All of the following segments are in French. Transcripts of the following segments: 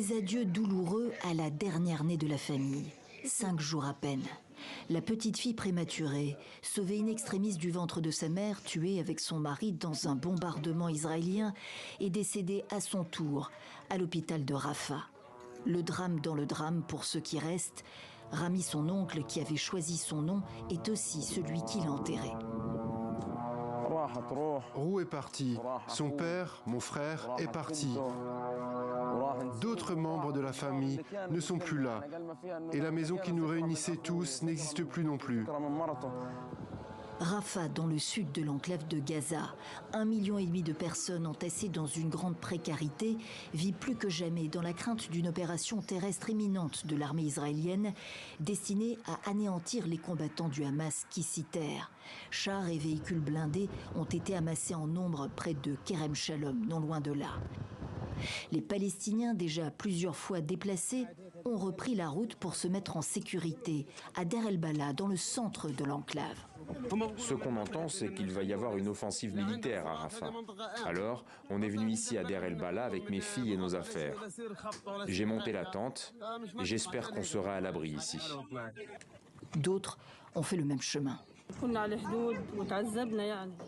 Des adieux douloureux à la dernière née de la famille. 5 jours à peine. La petite fille prématurée, sauvée in extremis du ventre de sa mère, tuée avec son mari dans un bombardement israélien, est décédée à son tour à l'hôpital de Rafah. Le drame dans le drame pour ceux qui restent. Rami, son oncle, qui avait choisi son nom, est aussi celui qui l'a enterré. Roux est parti. Son père, mon frère, est parti. D'autres membres de la famille ne sont plus là. Et la maison qui nous réunissait tous n'existe plus non plus. Rafah, dans le sud de l'enclave de Gaza, 1,5 million de personnes entassées dans une grande précarité, vit plus que jamais dans la crainte d'une opération terrestre imminente de l'armée israélienne destinée à anéantir les combattants du Hamas qui s'y terrent. Chars et véhicules blindés ont été amassés en nombre près de Kerem Shalom, non loin de là. Les Palestiniens, déjà plusieurs fois déplacés, ont repris la route pour se mettre en sécurité à Deir el-Balah, dans le centre de l'enclave. Ce qu'on entend, c'est qu'il va y avoir une offensive militaire à Rafah. Alors, on est venu ici à Deir el-Balah avec mes filles et nos affaires. J'ai monté la tente et j'espère qu'on sera à l'abri ici. D'autres ont fait le même chemin.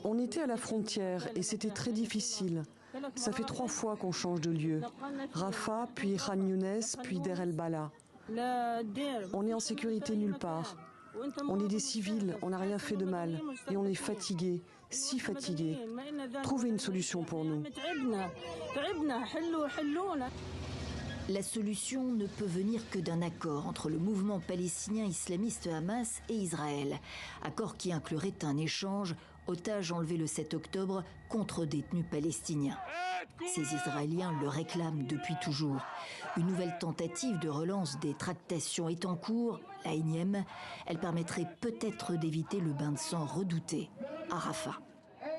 On était à la frontière et c'était très difficile. Ça fait 3 fois qu'on change de lieu. Rafah, puis Khan Younes, puis Deir el-Balah. On est en sécurité nulle part. On est des civils, on n'a rien fait de mal. Et on est fatigués, si fatigués. Trouvez une solution pour nous. La solution ne peut venir que d'un accord entre le mouvement palestinien islamiste Hamas et Israël. Accord qui inclurait un échange, otages enlevés le 7 octobre, contre détenus palestiniens. Ces Israéliens le réclament depuis toujours. Une nouvelle tentative de relance des tractations est en cours, la énième. Elle permettrait peut-être d'éviter le bain de sang redouté à Rafah.